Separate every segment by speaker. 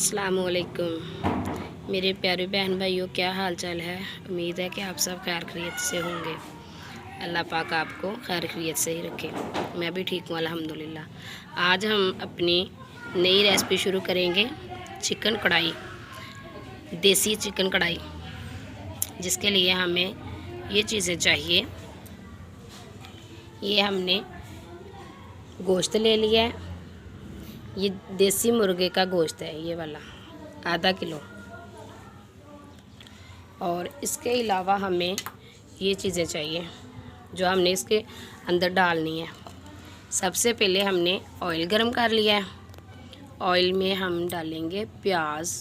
Speaker 1: अस्सलामुअलैकुम मेरे प्यारे बहन भाइयों, क्या हाल चाल है। उम्मीद है कि आप सब खैर खैरियत से होंगे। अल्लाह पाक आपको खैर खैरियत से ही रखे। मैं भी ठीक हूँ अल्हम्दुलिल्लाह। आज हम अपनी नई रेसिपी शुरू करेंगे, चिकन कढ़ाई, देसी चिकन कढ़ाई। जिसके लिए हमें ये चीज़ें चाहिए। ये हमने गोश्त ले लिया है, ये देसी मुर्गे का गोश्त है, ये वाला आधा किलो। और इसके अलावा हमें ये चीज़ें चाहिए जो हमने इसके अंदर डालनी है। सबसे पहले हमने ऑयल गरम कर लिया है। ऑयल में हम डालेंगे प्याज,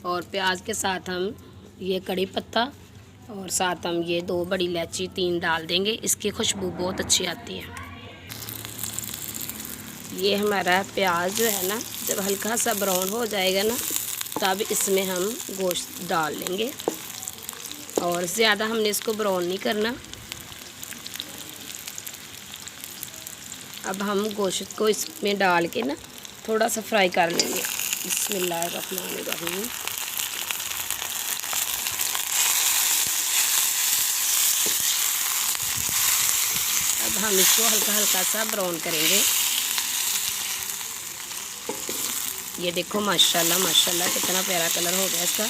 Speaker 1: और प्याज के साथ हम ये कड़ी पत्ता और साथ हम ये 2 बड़ी इलायची 3 डाल देंगे। इसकी खुशबू बहुत अच्छी आती है। ये हमारा प्याज जो है ना, जब हल्का सा ब्राउन हो जाएगा ना, तब इसमें हम गोश्त डाल लेंगे। और ज़्यादा हमने इसको ब्राउन नहीं करना। अब हम गोश्त को इसमें डाल के ना थोड़ा सा फ्राई कर लेंगे। बिस्मिल्लाहिर्रहमानिर्रहीम। अब हम इसको हल्का हल्का सा ब्राउन करेंगे। ये देखो माशाल्लाह माशाल्लाह कितना प्यारा कलर हो गया इसका।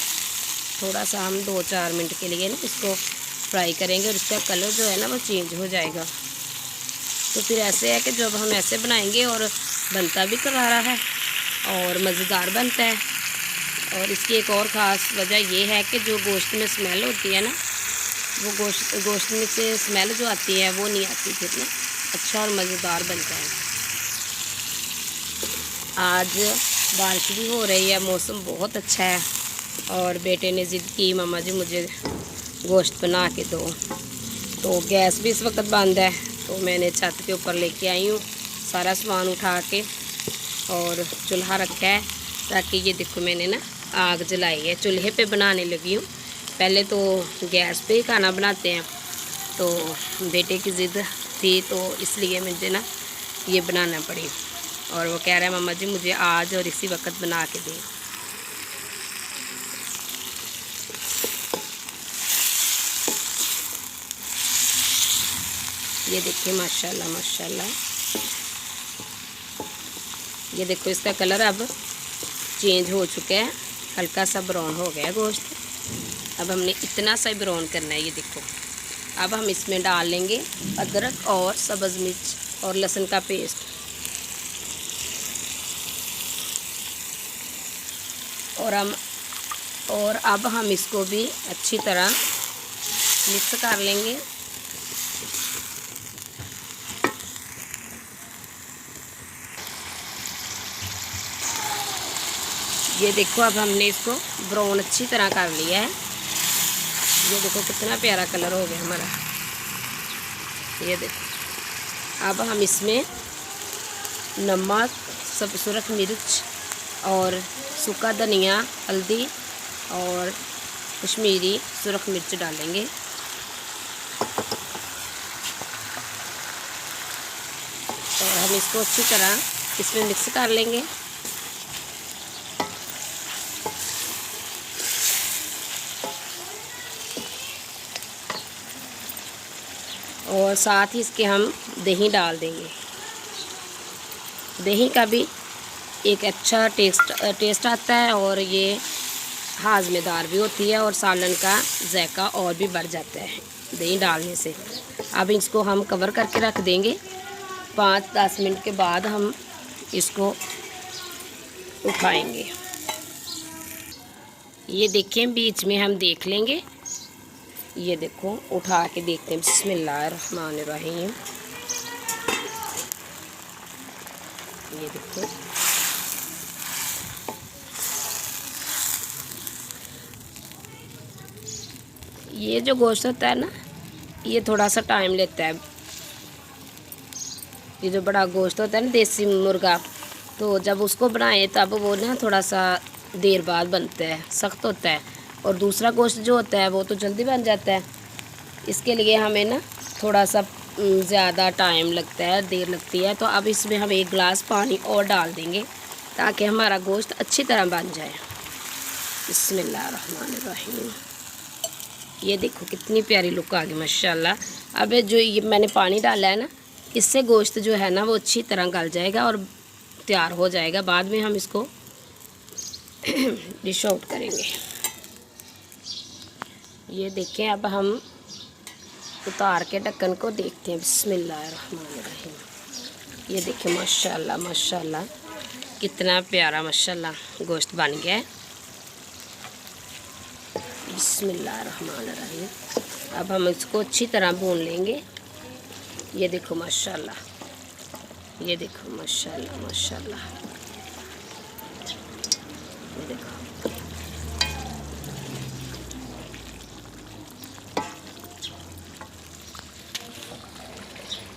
Speaker 1: थोड़ा सा हम 2-4 मिनट के लिए ना इसको फ्राई करेंगे और इसका कलर जो है ना वो चेंज हो जाएगा। तो फिर ऐसे है कि जब हम ऐसे बनाएंगे और बनता भी करारा है और मज़ेदार बनता है। और इसकी एक और ख़ास वजह ये है कि जो गोश्त में स्मेल होती है ना, वो गोश्त में से स्मेल जो आती है वो नहीं आती, फिर ना अच्छा और मज़ेदार बनता है। आज बारिश भी हो रही है, मौसम बहुत अच्छा है। और बेटे ने ज़िद की, मामा जी मुझे गोश्त बना के दो। तो गैस भी इस वक्त बंद है, तो मैंने छत के ऊपर लेके आई हूँ सारा सामान उठा के, और चूल्हा रखा है ताकि ये देखो मैंने ना आग जलाई है, चूल्हे पे बनाने लगी हूँ। पहले तो गैस पे ही खाना बनाते हैं, तो बेटे की ज़िद थी तो इसलिए मुझे ना ये बनाना पड़ी। और वो कह रहा है मम्मा जी मुझे आज और इसी वक्त बना के दें। ये देखिए माशाल्लाह माशाल्लाह, ये देखो इसका कलर अब चेंज हो चुका है, हल्का सा ब्राउन हो गया गोश्त। अब हमने इतना सा ब्राउन करना है। ये देखो अब हम इसमें डाल लेंगे अदरक और सब्ज़ मिर्च और लहसुन का पेस्ट। और अब हम इसको भी अच्छी तरह मिक्स कर लेंगे। ये देखो अब हमने इसको ब्राउन अच्छी तरह कर लिया है। ये देखो कितना प्यारा कलर हो गया हमारा। ये देखो अब हम इसमें नमक, सब सुरख मिर्च और सूखा धनिया, हल्दी और कश्मीरी सुरख मिर्च डालेंगे। और हम इसको अच्छी तरह इसमें मिक्स कर लेंगे। और साथ ही इसके हम दही डाल देंगे। दही का भी एक अच्छा टेस्ट आता है और ये हाज़मेदार भी होती है और सालन का जायका और भी बढ़ जाता है दही डालने से। अब इसको हम कवर करके रख देंगे। 5-10 मिनट के बाद हम इसको उठाएंगे। ये देखें, बीच में हम देख लेंगे। ये देखो उठा के देखते हैं। बिस्मिल्लाहिर्रहमानिर्रहीम। ये देखो ये जो गोश्त होता है ना, ये थोड़ा सा टाइम लेता है ये जो बड़ा गोश्त होता है ना देसी मुर्गा, तो जब उसको बनाएं तब वो ना थोड़ा सा देर बाद बनता है, सख्त होता है। और दूसरा गोश्त जो होता है वो तो जल्दी बन जाता है। इसके लिए हमें ना थोड़ा सा ज़्यादा टाइम लगता है, देर लगती है। तो अब इसमें हम 1 गिलास पानी और डाल देंगे ताकि हमारा गोश्त अच्छी तरह बन जाए। बिस्मिल्लाहिर्रहमानिर्रहीम। ये देखो कितनी प्यारी लुक आ गई माशाल्लाह। अब जो ये मैंने पानी डाला है ना, इससे गोश्त जो है ना वो अच्छी तरह गल जाएगा और तैयार हो जाएगा। बाद में हम इसको डिश आउट करेंगे। ये देखें, अब हम उतार के ढक्कन को देखते हैं। बिस्मिल्लाहिर्रहमानिर्रहीम। ये देखिए माशाल्लाह माशाल्लाह कितना प्यारा माशाल्लाह गोश्त बन गया है। बिस्मिल्लाहिर्रहमानिर्रहीम। अब हम इसको अच्छी तरह भून लेंगे। ये देखो माशाल्लाह, ये देखो माशाल्लाह माशाल्लाह, ये देखो।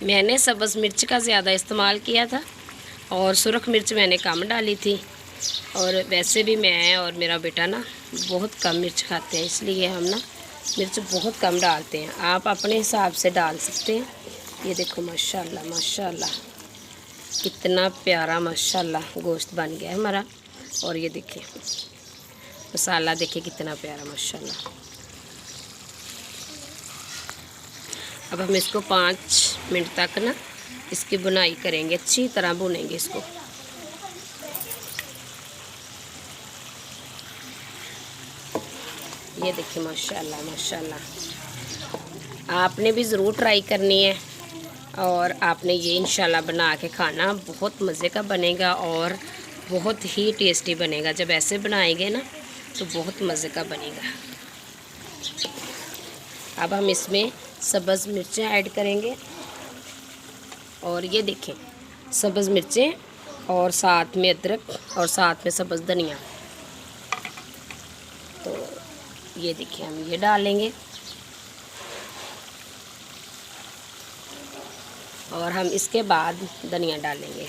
Speaker 1: मैंने सब्ज़ मिर्च का ज़्यादा इस्तेमाल किया था और सुरख मिर्च मैंने कम डाली थी। और वैसे भी मैं और मेरा बेटा ना बहुत कम मिर्च खाते हैं, इसलिए हम ना मिर्च बहुत कम डालते हैं। आप अपने हिसाब से डाल सकते हैं। ये देखो माशाल्लाह माशाल्लाह कितना प्यारा माशाल्लाह गोश्त बन गया है हमारा। और ये देखिए मसाला देखिए कितना प्यारा माशाल्लाह। अब हम इसको 5 मिनट तक ना इसकी बुनाई करेंगे, अच्छी तरह भुनेंगे इसको। ये देखिए माशाल्लाह माशाल्लाह। आपने भी ज़रूर ट्राई करनी है और आपने ये इंशाल्लाह बना के खाना, बहुत मज़े का बनेगा और बहुत ही टेस्टी बनेगा। जब ऐसे बनाएंगे ना तो बहुत मज़े का बनेगा। अब हम इसमें सब्ज़ मिर्चें ऐड करेंगे। और ये देखें सब्ज़ मिर्चें और साथ में अदरक और साथ में सब्ज़ धनिया। तो ये देखिए हम ये डालेंगे और हम इसके बाद धनिया डालेंगे।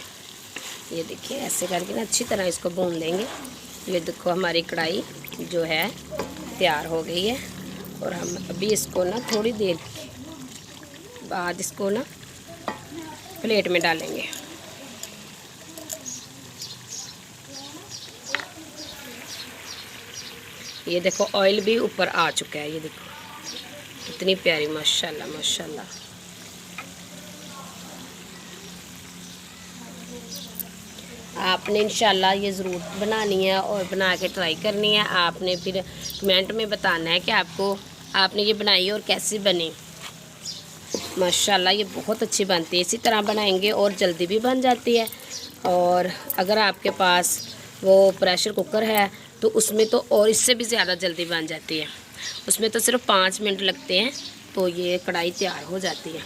Speaker 1: ये देखिए ऐसे करके ना अच्छी तरह इसको भून लेंगे। ये देखो हमारी कढ़ाई जो है तैयार हो गई है। और हम अभी इसको ना थोड़ी देर बाद इसको ना प्लेट में डालेंगे। ये देखो ऑयल भी ऊपर आ चुका है। ये देखो कितनी प्यारी माशाल्लाह माशाल्लाह। आपने इंशाल्लाह ये ज़रूर बनानी है और बना के ट्राई करनी है। आपने फिर कमेंट में बताना है कि आपने ये बनाई और कैसी बनी। माशाल्लाह ये बहुत अच्छी बनती है। इसी तरह बनाएंगे और जल्दी भी बन जाती है। और अगर आपके पास वो प्रेशर कुकर है तो उसमें तो और इससे भी ज़्यादा जल्दी बन जाती है। उसमें तो सिर्फ 5 मिनट लगते हैं तो ये कढ़ाई तैयार हो जाती है।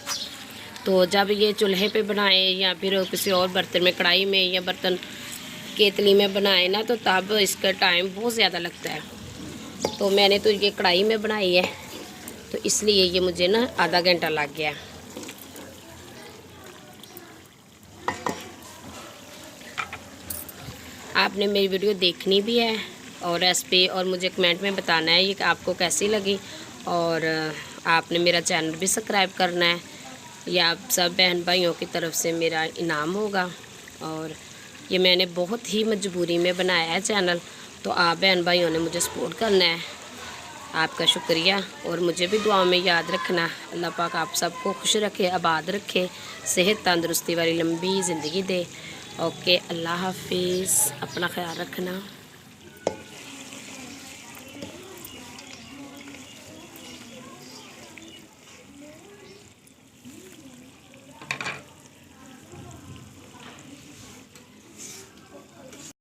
Speaker 1: तो जब ये चूल्हे पे बनाएं या फिर किसी और बर्तन में, कढ़ाई में या बर्तन केतली में बनाएं ना, तो तब इसका टाइम बहुत ज़्यादा लगता है। तो मैंने तो ये कढ़ाई में बनाई है तो इसलिए ये मुझे ना आधा घंटा लग गया। आपने मेरी वीडियो देखनी भी है और रेसिपी, और मुझे कमेंट में बताना है ये आपको कैसी लगी। और आपने मेरा चैनल भी सब्सक्राइब करना है। यह आप सब बहन भाइयों की तरफ से मेरा इनाम होगा। और ये मैंने बहुत ही मजबूरी में बनाया है चैनल, तो आप बहन भाइयों ने मुझे सपोर्ट करना है। आपका शुक्रिया। और मुझे भी दुआ में याद रखना। अल्लाह पाक आप सबको खुश रखे, आबाद रखे, सेहत तंदुरुस्ती वाली लंबी ज़िंदगी दे। ओके, अल्लाह हाफिज़। अपना ख्याल रखना।